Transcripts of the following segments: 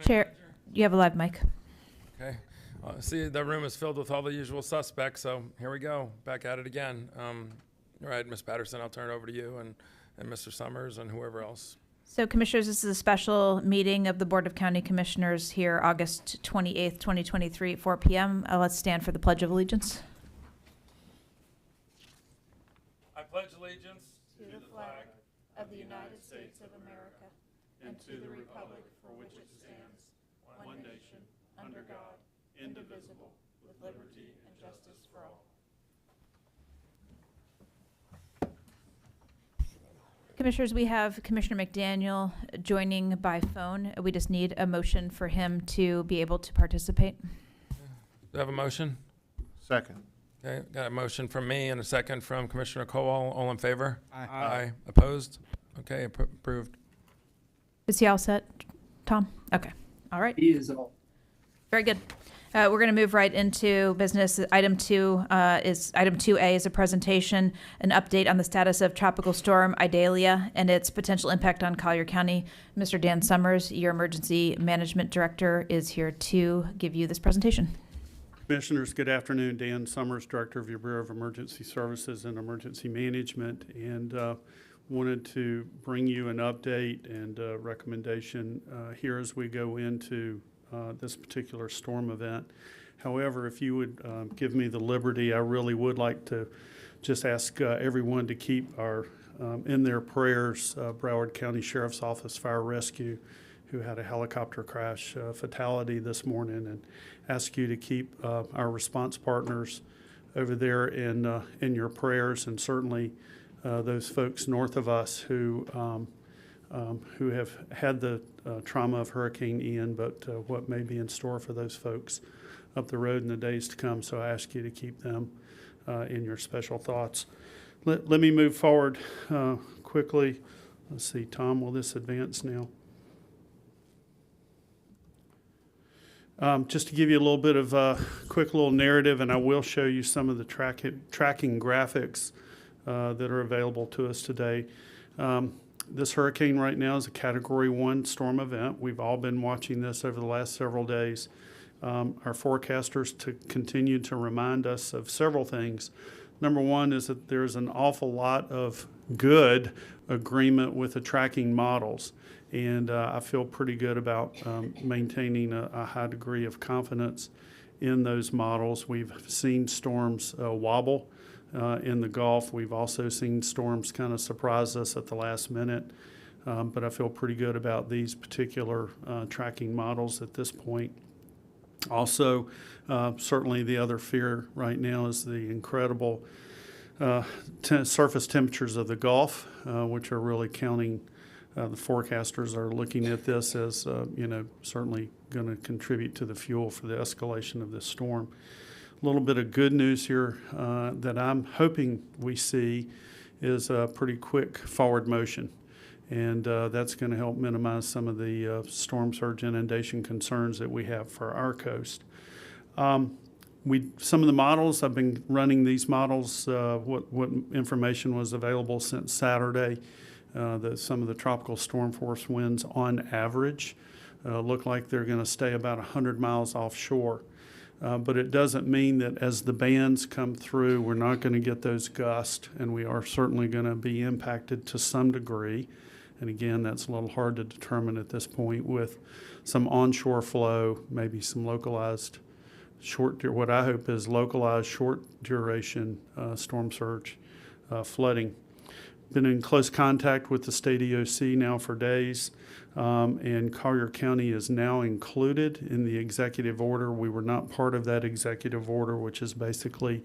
Chair, you have a live mic. Okay. See, the room is filled with all the usual suspects, so here we go. Back at it again. All right, Ms. Patterson, I'll turn it over to you and Mr. Summers and whoever else. So, Commissioners, this is a special meeting of the Board of County Commissioners here, August 28th, 2023, at 4 p.m. Let's stand for the Pledge of Allegiance. I pledge allegiance To the flag of the United States of America and to the republic for which it stands, one nation, under God, indivisible, with liberty and justice for all. Commissioners, we have Commissioner McDaniel joining by phone. We just need a motion for him to be able to participate. Do you have a motion? Second. Okay, got a motion from me and a second from Commissioner Kowal. All in favor? Aye. Opposed? Okay, approved. Is he all set, Tom? Okay. All right. He is all. Very good. We're going to move right into business. Item 2A is a presentation, an update on the status of Tropical Storm Idalia and its potential impact on Collier County. Mr. Dan Summers, your Emergency Management Director, is here to give you this presentation. Commissioners, good afternoon. Dan Summers, Director of your Bureau of Emergency Services and Emergency Management, and wanted to bring you an update and recommendation here as we go into this particular storm event. However, if you would give me the liberty, I really would like to just ask everyone to keep our in their prayers Broward County Sheriff's Office Fire Rescue, who had a helicopter crash fatality this morning, and ask you to keep our response partners over there in your prayers, and certainly those folks north of us who have had the trauma of Hurricane Ian, but what may be in store for those folks up the road in the days to come. So I ask you to keep them in your special thoughts. Let me move forward quickly. Let's see, Tom, will this advance now? Just to give you a little bit of a quick little narrative, and I will show you some of the tracking graphics that are available to us today. This hurricane right now is a Category 1 storm event. We've all been watching this over the last several days. Our forecasters continue to remind us of several things. Number one is that there's an awful lot of good agreement with the tracking models. And I feel pretty good about maintaining a high degree of confidence in those models. We've seen storms wobble in the Gulf. We've also seen storms kind of surprise us at the last minute. But I feel pretty good about these particular tracking models at this point. Also, certainly the other fear right now is the incredible surface temperatures of the Gulf, which are really counting. The forecasters are looking at this as, certainly going to contribute to the fuel for the escalation of this storm. A little bit of good news here that I'm hoping we see is a pretty quick forward motion. And that's going to help minimize some of the storm surge inundation concerns that we have for our coast. Some of the models, I've been running these models, what information was available since Saturday. Some of the tropical storm force winds on average look like they're going to stay about 100 miles offshore. But it doesn't mean that as the bands come through, we're not going to get those gusts, and we are certainly going to be impacted to some degree. And again, that's a little hard to determine at this point with some onshore flow, maybe some localized what I hope is localized short duration storm surge flooding. Been in close contact with the state EOC now for days, and Collier County is now included in the executive order. We were not part of that executive order, which is basically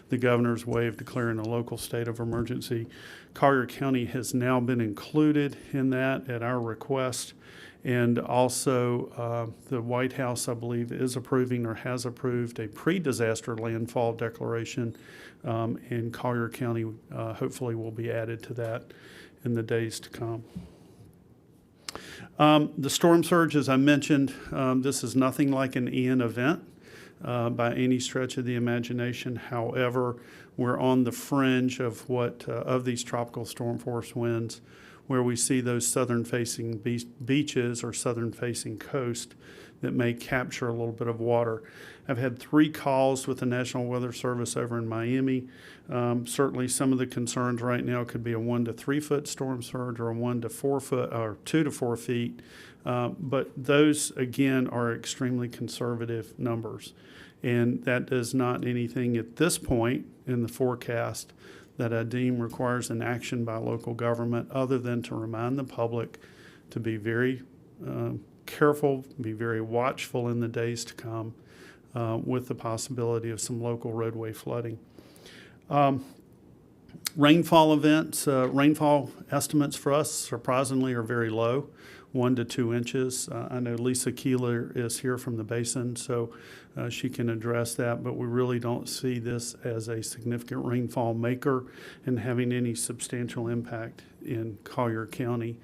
the governor's way of declaring a local state of emergency. Collier County has now been included in that at our request, and also the White House, I believe, is approving or has approved a pre-disaster landfall declaration, and Collier County hopefully will be added to that in the days to come. The storm surge, as I mentioned, this is nothing like an Ian event by any stretch of the imagination. However, we're on the fringe of of these tropical storm force winds. where we see those southern-facing beaches or southern-facing coast that may capture a little bit of water. I've had 3 calls with the National Weather Service over in Miami. Certainly some of the concerns right now could be a 1 to 3 foot storm surge or a 1 to 4 foot or 2 to 4 feet. But those, again, are extremely conservative numbers. And that is not anything at this point in the forecast that I deem requires an action by local government other than to remind the public to be very careful, be very watchful in the days to come with the possibility of some local roadway flooding. Rainfall events, rainfall estimates for us surprisingly are very low, 1 to 2 inches. I know Lisa Keeler is here from the basin, so she can address that, but we really don't see this as a significant rainfall maker and having any substantial impact in Collier County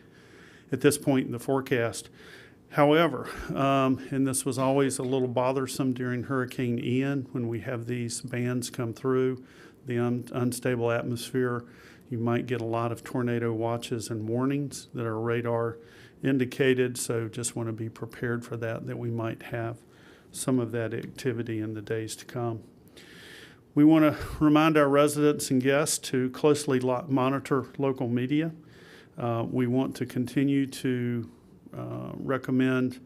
at this point in the forecast. However, and this was always a little bothersome during Hurricane Ian when we have these bands come through, the unstable atmosphere, you might get a lot of tornado watches and warnings that are radar indicated, so just want to be prepared for that we might have some of that activity in the days to come. We want to remind our residents and guests to closely monitor local media. We want to continue to recommend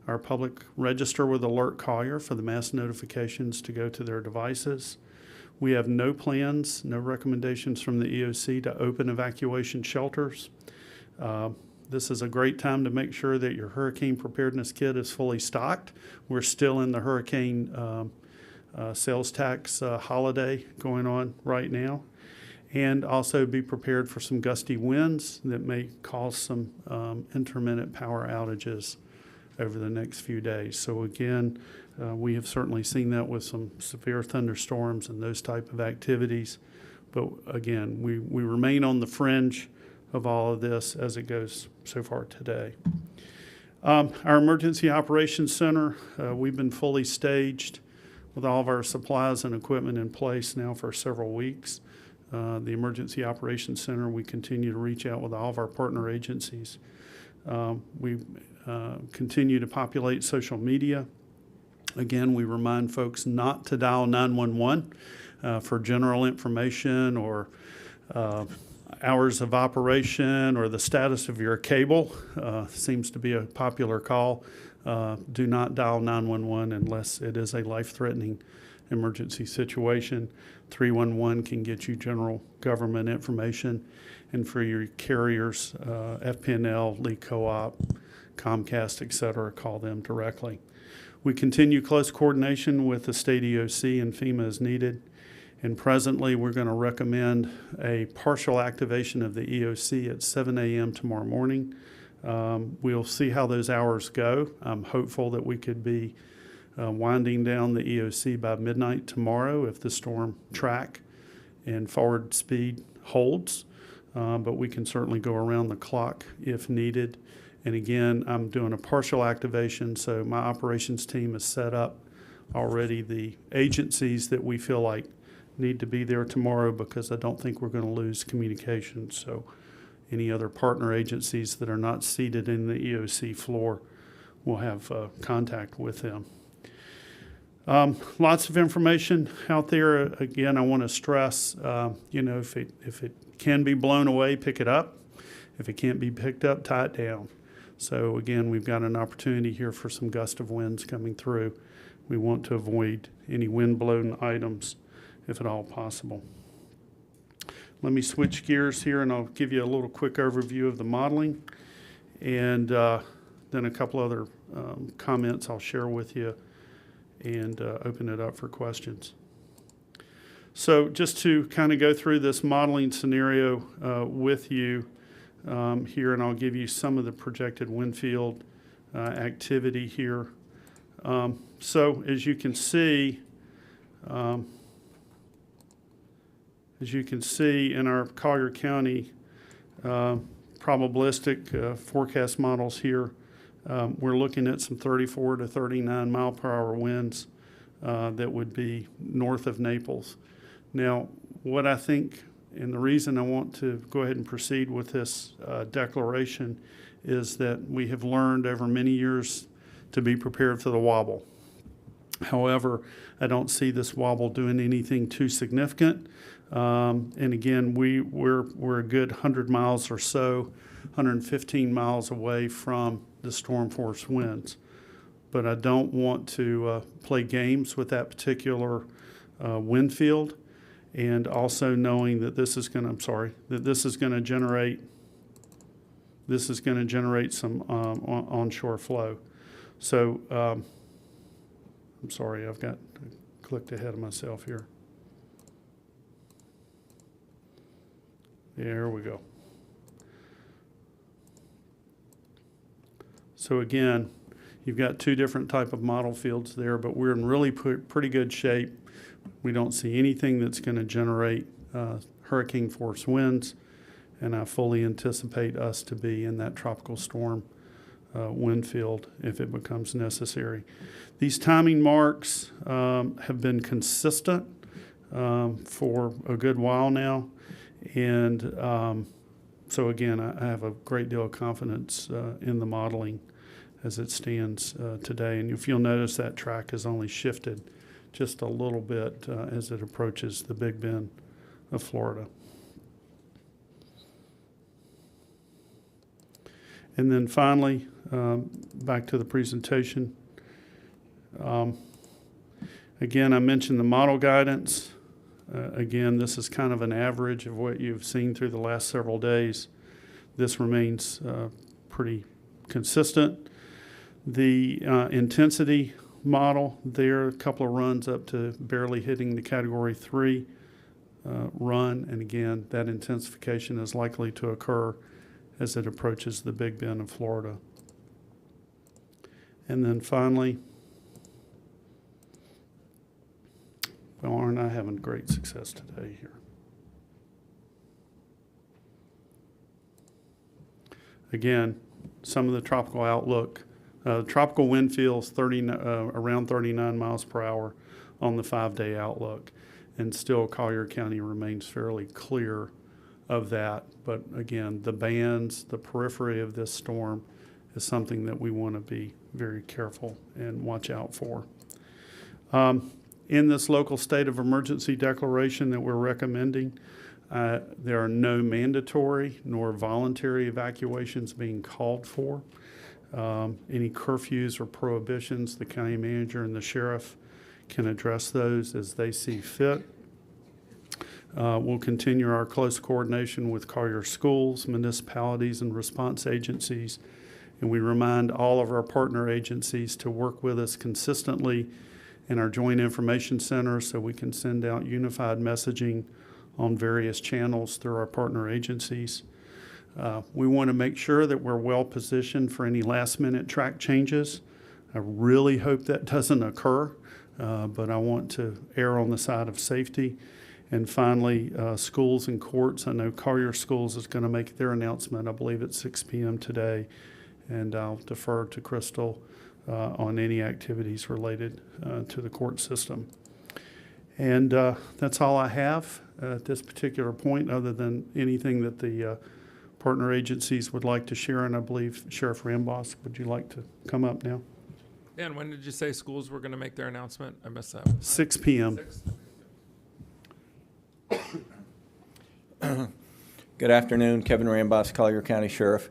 our public register with Alert Collier for the mass notifications to go to their devices. We have no plans, no recommendations from the EOC to open evacuation shelters. This is a great time to make sure that your hurricane preparedness kit is fully stocked. We're still in the hurricane sales tax holiday going on right now. And also be prepared for some gusty winds that may cause some intermittent power outages over the next few days. So again, we have certainly seen that with some severe thunderstorms and those type of activities. But again, we remain on the fringe of all of this as it goes so far today. Our Emergency Operations Center, we've been fully staged with all of our supplies and equipment in place now for several weeks. The Emergency Operations Center, we continue to reach out with all of our partner agencies. We continue to populate social media. Again, we remind folks not to dial 911 for general information or hours of operation or the status of your cable. Seems to be a popular call. Do not dial 911 unless it is a life-threatening emergency situation. 311 can get you general government information. And for your carriers, FPNL, Lee Co-op, Comcast, et cetera, call them directly. We continue close coordination with the state EOC and FEMA as needed. And presently, we're going to recommend a partial activation of the EOC at 7 a.m. tomorrow morning. We'll see how those hours go. I'm hopeful that we could be winding down the EOC by midnight tomorrow if the storm track and forward speed holds. But we can certainly go around the clock if needed. And again, I'm doing a partial activation, so my operations team has set up already the agencies that we feel like need to be there tomorrow because I don't think we're going to lose communication. So any other partner agencies that are not seated in the EOC floor will have contact with them. Lots of information out there. Again, I want to stress, if it can be blown away, pick it up. If it can't be picked up, tie it down. So again, we've got an opportunity here for some gust of winds coming through. We want to avoid any wind-blown items if at all possible. Let me switch gears here and I'll give you a little quick overview of the modeling and then a couple other comments I'll share with you and open it up for questions. So just to kind of go through this modeling scenario with you here, and I'll give you some of the projected wind field activity here. So as you can see in our Collier County probabilistic forecast models here, we're looking at some 34 to 39 mile per hour winds that would be north of Naples. Now, what I think And the reason I want to go ahead and proceed with this declaration is that we have learned over many years to be prepared for the wobble. However, I don't see this wobble doing anything too significant. And again, we're a good 100 miles or so, 115 miles away from the storm force winds. But I don't want to play games with that particular wind field, and also knowing that this is going to generate some onshore flow. So I'm sorry, I clicked ahead of myself here. There we go. So again, you've got two different type of model fields there, but we're in really pretty good shape. We don't see anything that's going to generate hurricane force winds, and I fully anticipate us to be in that tropical storm wind field if it becomes necessary. These timing marks have been consistent for a good while now, and so again, I have a great deal of confidence in the modeling as it stands today. And if you'll notice, that track has only shifted just a little bit as it approaches the Big Bend of Florida. And then finally, back to the presentation. Again, I mentioned the model guidance. Again, this is kind of an average of what you've seen through the last several days. This remains pretty consistent. The intensity model there, a couple of runs up to barely hitting the Category 3 run. And again, that intensification is likely to occur as it approaches the Big Bend of Florida. And then finally, well, aren't I having great success today here? Again, some of the tropical outlook. Tropical wind fields around 39 miles per hour on the 5-day outlook. And still Collier County remains fairly clear of that. But again, the bands, the periphery of this storm is something that we want to be very careful and watch out for. In this local state of emergency declaration that we're recommending, there are no mandatory nor voluntary evacuations being called for. Any curfews or prohibitions, the county manager and the sheriff can address those as they see fit. We'll continue our close coordination with Collier schools, municipalities, and response agencies. And we remind all of our partner agencies to work with us consistently in our joint information center so we can send out unified messaging on various channels through our partner agencies. We want to make sure that we're well positioned for any last-minute track changes. I really hope that doesn't occur, but I want to err on the side of safety. And finally, schools and courts. I know Collier Schools is going to make their announcement, I believe, at 6 p.m. today, and I'll defer to Crystal on any activities related to the court system. And that's all I have at this particular point, other than anything that the partner agencies would like to share. And I believe Sheriff Ramboss, would you like to come up now? Yeah, and when did you say schools were going to make their announcement? I missed that one. 6 p.m. 6? Good afternoon, Kevin Ramboss, Collier County Sheriff.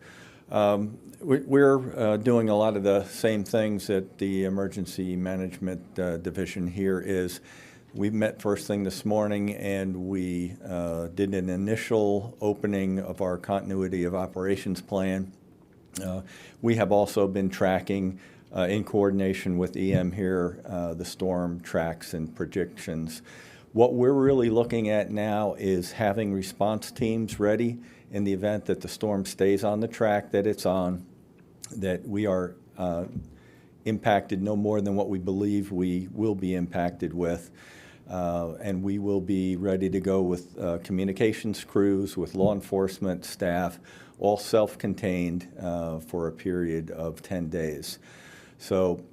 We're doing a lot of the same things that the Emergency Management Division here is. We met first thing this morning, and we did an initial opening of our continuity of operations plan. We have also been tracking, in coordination with EM here, the storm tracks and predictions. What we're really looking at now is having response teams ready in the event that the storm stays on the track that it's on, that we are impacted no more than what we believe we will be impacted with. And we will be ready to go with communications crews, with law enforcement staff, all self-contained for a period of 10 days. So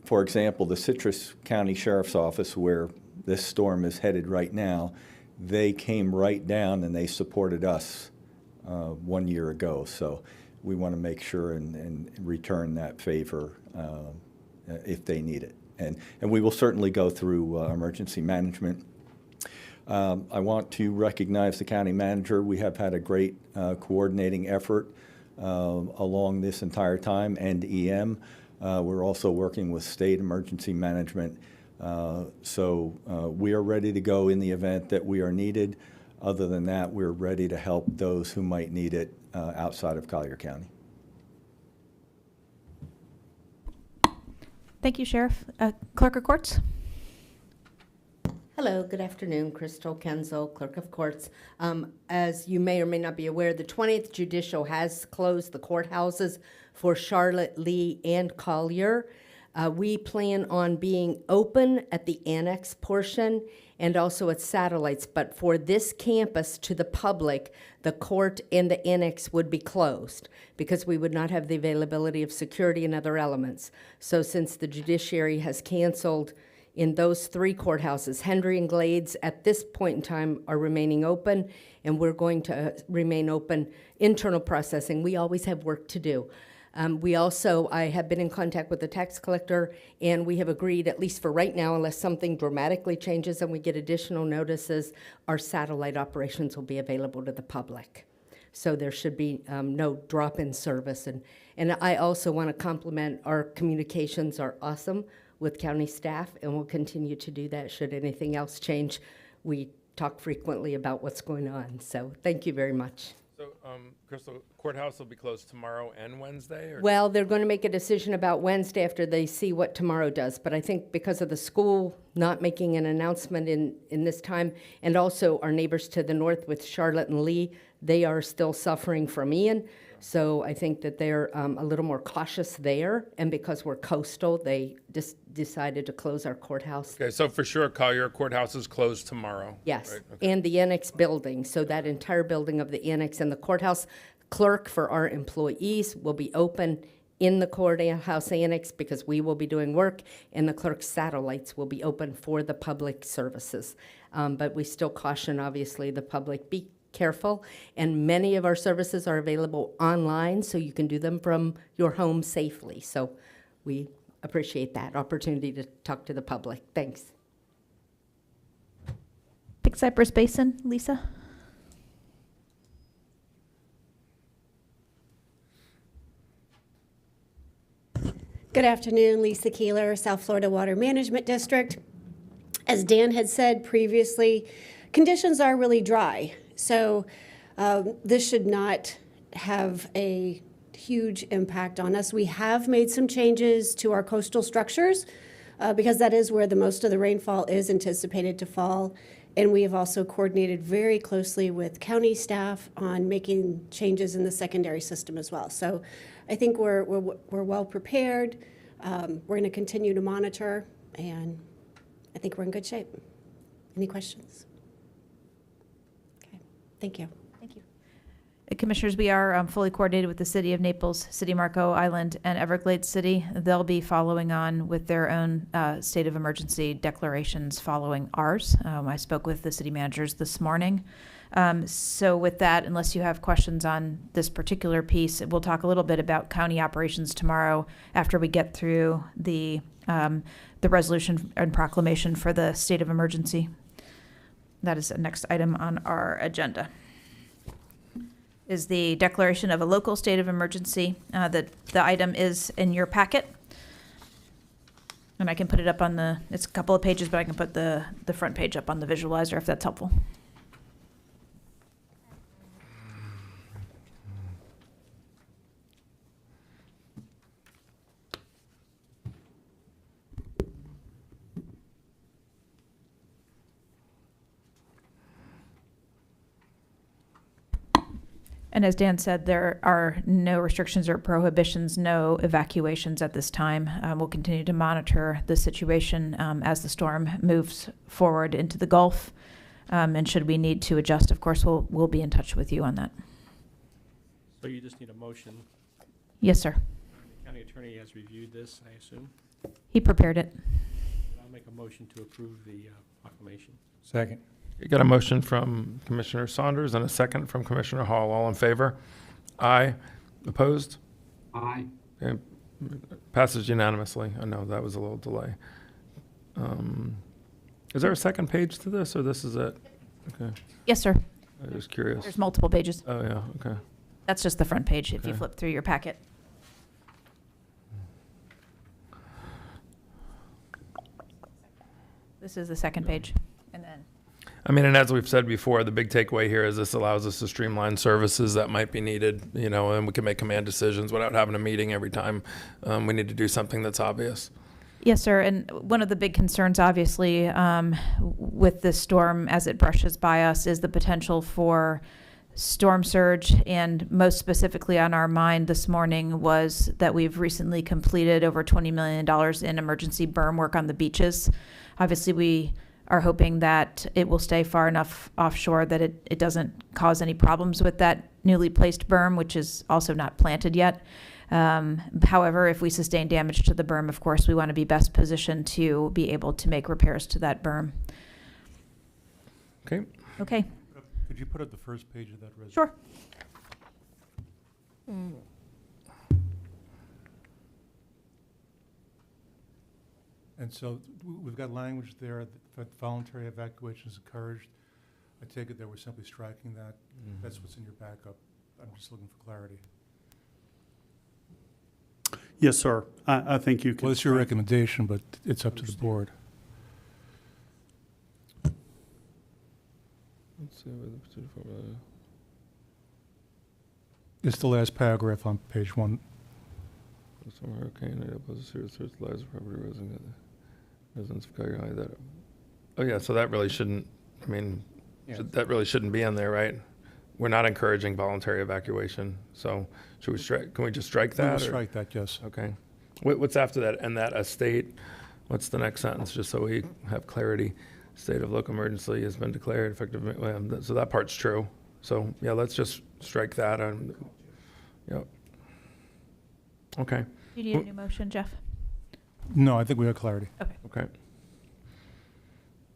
for example, the Citrus County Sheriff's Office, where this storm is headed right now, they came right down and they supported us 1 year ago. So we want to make sure and return that favor if they need it. And we will certainly go through emergency management. I want to recognize the county manager. We have had a great coordinating effort along this entire time, and EM. We're also working with state emergency management. So we are ready to go in the event that we are needed. Other than that, we're ready to help those who might need it outside of Collier County. Thank you, Sheriff. Clerk of Courts? Hello, good afternoon. Crystal Kenzel, Clerk of Courts. As you may or may not be aware, the 20th Judicial has closed the courthouses for Charlotte, Lee, and Collier. We plan on being open at the annex portion and also at satellites, but for this campus to the public, the court and the annex would be closed because we would not have the availability of security and other elements. So since the judiciary has canceled in those 3 courthouses, Henry and Glades at this point in time are remaining open, and we're going to remain open. Internal processing, we always have work to do. I have been in contact with the tax collector, and we have agreed, at least for right now, unless something dramatically changes and we get additional notices, our satellite operations will be available to the public. So there should be no drop-in service. And I also want to compliment our communications are awesome with county staff, and we'll continue to do that. Should anything else change, we talk frequently about what's going on. So thank you very much. So, Crystal, courthouse will be closed tomorrow and Wednesday? Or? Well, they're going to make a decision about Wednesday after they see what tomorrow does. But I think because of the school not making an announcement in this time, and also our neighbors to the north with Charlotte and Lee, they are still suffering from Ian. So I think that they're a little more cautious there. And because we're coastal, they just decided to close our courthouse. Okay, so for sure, Collier Courthouse is closed tomorrow? Yes, Right? Okay. and the annex building. So that entire building of the annex and the courthouse clerk for our employees will be open in the courthouse annex because we will be doing work, and the clerk's satellites will be open for the public services. But we still caution, obviously, the public, be careful. And many of our services are available online, so you can do them from your home safely. So we appreciate that opportunity to talk to the public. Thanks. Big Cypress Basin, Lisa? Good afternoon, Lisa Keeler, South Florida Water Management District. As Dan had said previously, conditions are really dry, so this should not have a huge impact on us. We have made some changes to our coastal structures because that is where the most of the rainfall is anticipated to fall, and we have also coordinated very closely with county staff on making changes in the secondary system as well. So I think we're well prepared. We're going to continue to monitor, and I think we're in good shape. Any questions? Okay, thank you. Thank you. Commissioners, we are fully coordinated with the City of Naples, City Marco Island, and Everglades City. They'll be following on with their own state of emergency declarations following ours. I spoke with the city managers this morning. So with that, unless you have questions on this particular piece, we'll talk a little bit about county operations tomorrow after we get through the resolution and proclamation for the state of emergency. That is the next item on our agenda. Is the declaration of a local state of emergency. The item is in your packet. And I can put it up on it's a couple of pages, but I can put the front page up on the visualizer if that's helpful. And as Dan said, there are no restrictions or prohibitions, no evacuations at this time. We'll continue to monitor the situation as the storm moves forward into the Gulf. And should we need to adjust, of course, we'll be in touch with you on that. So you just need a motion. Yes, sir. The county attorney has reviewed this, I assume. He prepared it. I'll I'll make a motion to approve the proclamation. Second. You got a motion from Commissioner Saunders and a second from Commissioner Hall. All in favor? Aye. Opposed? Aye. Okay. Passes unanimously. I know that was a little delay. Is there a second page to this, or this is it? Okay, Yes, sir. I was curious. There's multiple pages. Oh, yeah, okay. That's just the front page if you Okay. flip through your packet. This is the second page. And then, I mean, and as we've said before, the big takeaway here is this allows us to streamline services that might be needed, you know, and we can make command decisions without having a meeting every time we need to do something that's obvious. yes, sir. And one of the big concerns, obviously, with this storm as it brushes by us is the potential for storm surge. And most specifically on our mind this morning was that we've recently completed over $20 million in emergency berm work on the beaches. Obviously, we are hoping that it will stay far enough offshore that it doesn't cause any problems with that newly placed berm, which is also not planted yet. However, if we sustain damage to the berm, of course, we want to be best positioned to be able to make repairs to that berm. Okay. Okay, Could you put up the first page of that resolution? sure. And so we've got language there that voluntary evacuation is encouraged. I take it that we're simply striking that. That's what's in your backup. I'm just looking for clarity. Yes, sir. I think you can. Well, it's your recommendation, but it's up to the board. Let's see where the particular formula- It's the last paragraph on page 1. Some hurricane, it was a serious threat to lives of property residents of Collier High that, oh yeah, so that really shouldn't, I mean, that really shouldn't be in there, right? We're not encouraging voluntary evacuation, so should we strike, can we just strike We will that? or- strike that, yes. Okay. What's after that? And that a state, what's the next sentence, just so we have clarity? State of local emergency has been declared effective, so that part's true. So, yeah, let's just strike that and, yep. Okay, Do you need a new motion, Jeff? No, I think we have clarity. okay.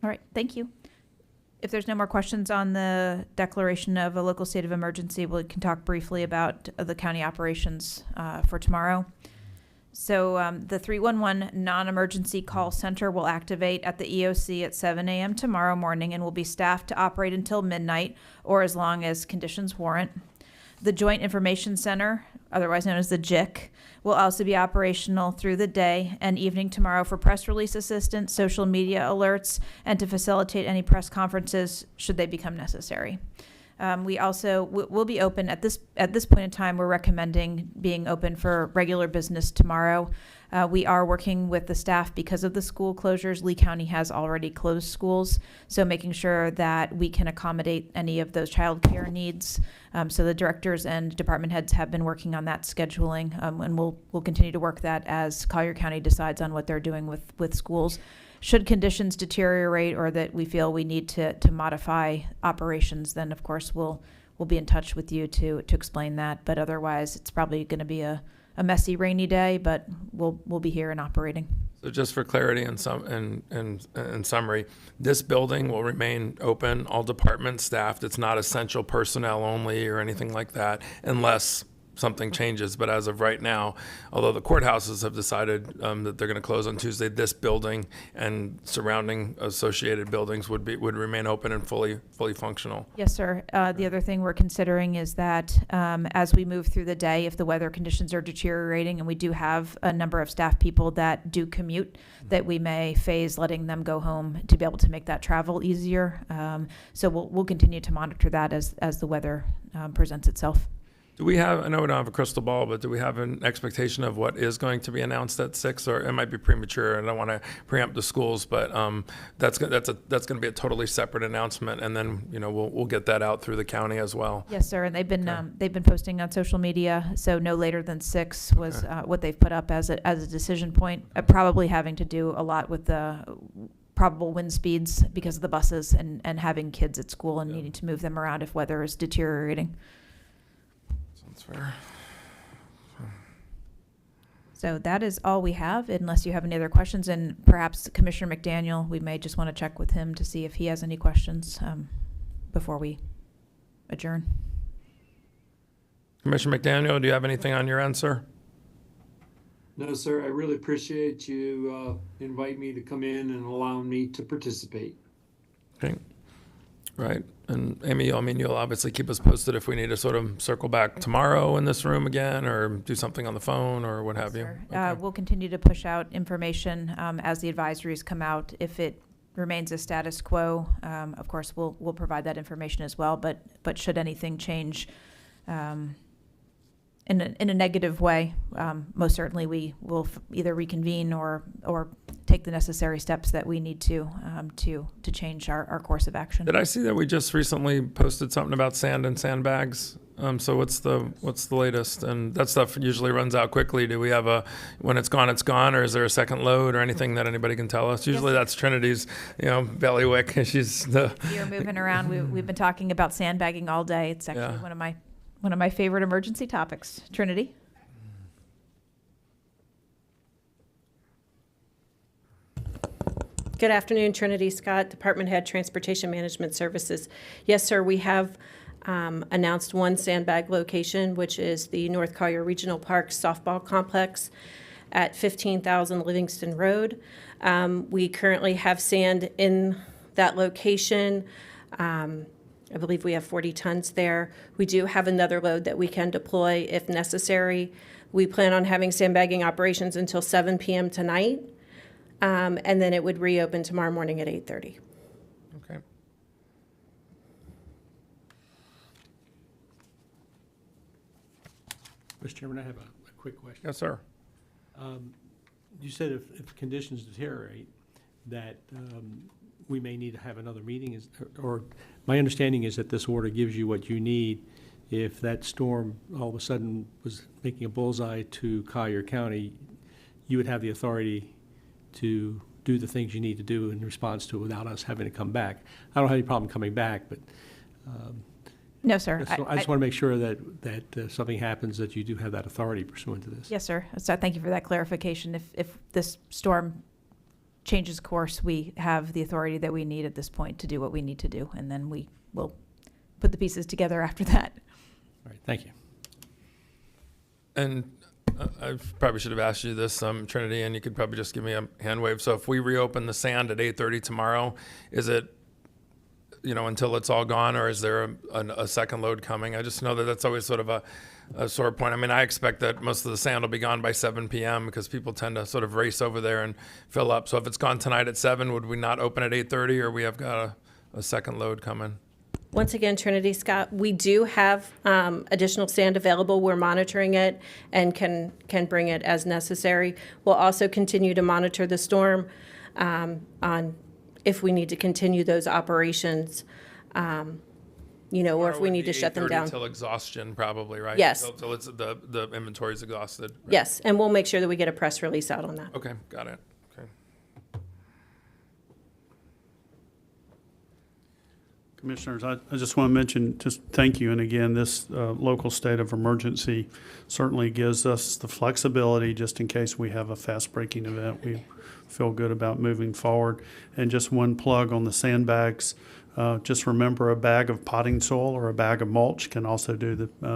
All right, thank you. If there's no more questions on the declaration of a local state of emergency, we can talk briefly about the county operations for tomorrow. So the 311 non-emergency call center will activate at the EOC at 7 a.m. tomorrow morning and will be staffed to operate until midnight or as long as conditions warrant. The Joint Information Center, otherwise known as the JIC, will also be operational through the day and evening tomorrow for press release assistance, social media alerts, and to facilitate any press conferences should they become necessary. We also will be open at this point in time. We're recommending being open for regular business tomorrow. We are working with the staff because of the school closures. Lee County has already closed schools, so making sure that we can accommodate any of those child care needs. So the directors and department heads have been working on that scheduling, and we'll continue to work that as Collier County decides on what they're doing with schools. Should conditions deteriorate or that we feel we need to modify operations, then of course we'll be in touch with you to explain that. But otherwise, it's probably going to be a messy, rainy day, but we'll be here and operating. So just for clarity and summary, this building will remain open, all departments staffed. It's not essential personnel only or anything like that, unless something changes. But as of right now, although the courthouses have decided that they're going to close on Tuesday, this building and surrounding associated buildings would remain open and fully functional. Yes, sir. The other thing we're considering is that as we move through the day, if the weather conditions are deteriorating, and we do have a number of staff people that do commute, that we may phase letting them go home to be able to make that travel easier. So we'll continue to monitor that as the weather presents itself. Do we have, I know we don't have a crystal ball, but do we have an expectation of what is going to be announced at 6? Or it might be premature, and I don't want to preempt the schools, but that's going to be a totally separate announcement, and then we'll get that out through the county as well. Yes, sir. And they've been posting on social media, so no later than 6 was what they've put up as a decision point. Probably having to do a lot with the probable wind speeds because of the buses and having kids at school and needing to move them around if weather is deteriorating. Sounds fair. So that is all we have, unless you have any other questions. And perhaps Commissioner McDaniel, we may just want to check with him to see if he has any questions before we adjourn. Commissioner McDaniel, do you have anything on your end, sir? No, sir, I really appreciate you inviting me to come in and allowing me to participate. Okay. Right. And Amy, I mean, you'll obviously keep us posted if we need to sort of circle back tomorrow in this room again or do something on the phone or what have you. Sure. Okay. We'll continue to push out information as the advisories come out. If it remains a status quo, of course, we'll provide that information as well. But should anything change in a negative way, most certainly we will either reconvene or take the necessary steps that we need to change our course of action. Did I see that we just recently posted something about sand and sandbags? So what's the latest? And that stuff usually runs out quickly. Do we have when it's gone, or is there a second load or anything that anybody can tell us? Usually that's Trinity's, bailiwick. She's the. You're moving around. We've been talking about sandbagging all day. It's actually one of my favorite emergency topics. Trinity? Good afternoon, Trinity Scott, Department Head, Transportation Management Services. Yes, sir, we have announced one sandbag location, which is the North Collier Regional Park Softball Complex at 15,000 Livingston Road. We currently have sand in that location. I believe we have 40 tons there. We do have another load that we can deploy if necessary. We plan on having sandbagging operations until 7 p.m. tonight, and then it would reopen tomorrow morning at 8:30. Okay. Mr. Chairman, I have a quick question. Yes, sir. You said if conditions deteriorate, that we may need to have another meeting, or my understanding is that this order gives you what you need. If that storm all of a sudden was making a bullseye to Collier County, you would have the authority to do the things you need to do in response to it without us having to come back. I don't have any problem coming back, but No, sir. I just want to make sure that something happens, that you do have that authority pursuant to this. Yes, sir. So thank you for that clarification. If this storm changes course, we have the authority that we need at this point to do what we need to do, and then we will put the pieces together after that. All right, thank you. And I probably should have asked you this, Trinity, and you could probably just give me a hand wave. So if we reopen the sand at 8:30 tomorrow, is it, until it's all gone, or is there a second load coming? I just know that that's always sort of a sore point. I mean, I expect that most of the sand will be gone by 7 p.m. because people tend to sort of race over there and fill up. So if it's gone tonight at 7, would we not open at 8:30, or we have got a second load coming? Once again, Trinity Scott, we do have additional sand available. We're monitoring it and can bring it as necessary. We'll also continue to monitor the storm on if we need to continue those operations, or if we need to shut them down. Till exhaustion, probably, right? Yes. Till it's the inventory's exhausted. Right? Yes, and we'll make sure that we get a press release out on that. Okay, got it. Okay. Commissioners, I just want to mention, just thank you. And again, this local state of emergency certainly gives us the flexibility just in case we have a fast-breaking event. We feel good about moving forward. And just one plug on the sandbags. Just remember, a bag of potting soil or a bag of mulch can also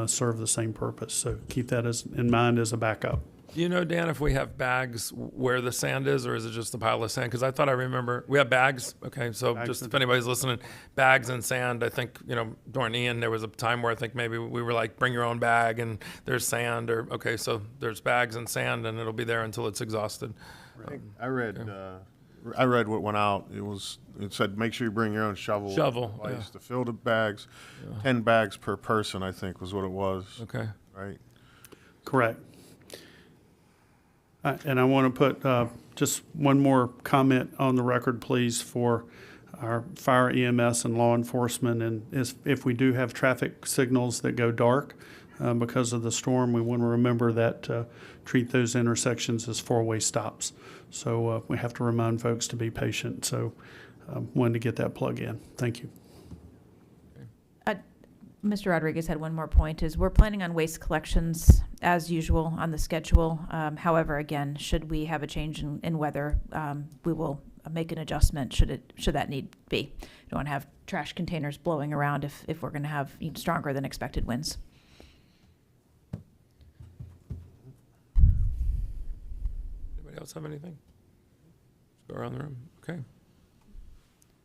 serve the same purpose. So keep that in mind as a backup. Do you know, Dan, if we have bags where the sand is, or is it just a pile of sand? Because I thought I remember we have bags. Okay, so just if anybody's listening, bags and sand. I think during Ian there was a time where I think maybe we were like, bring your own bag and there's sand. Or okay, so there's bags and sand, and it'll be there until it's exhausted. I read what went out. It said make sure you bring your own shovel. Yeah. To fill the bags. 10 bags per person, I think, was what it was. Okay. Right. Correct. And I want to put just one more comment on the record, please, for our fire, EMS, and law enforcement. And if we do have traffic signals that go dark because of the storm, we want to remember that treat those intersections as four-way stops. So we have to remind folks to be patient. So wanted to get that plug in. Thank you. Mr. Rodriguez had one more point, is we're planning on waste collections as usual on the schedule. However, again, should we have a change in weather, we will make an adjustment should that need be. Don't want to have trash containers blowing around if we're going to have stronger than expected winds. Anybody else have anything? Let's go around the room. Okay.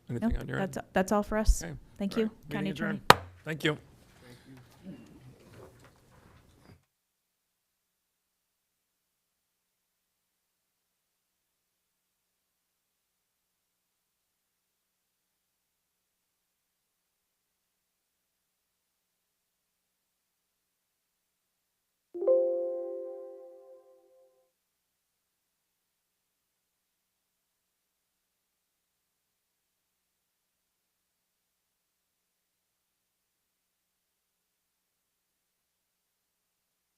Anything No, on your end? that's all for us. Okay. Thank All you, right. Meeting County Attorney. adjourned. Thank you.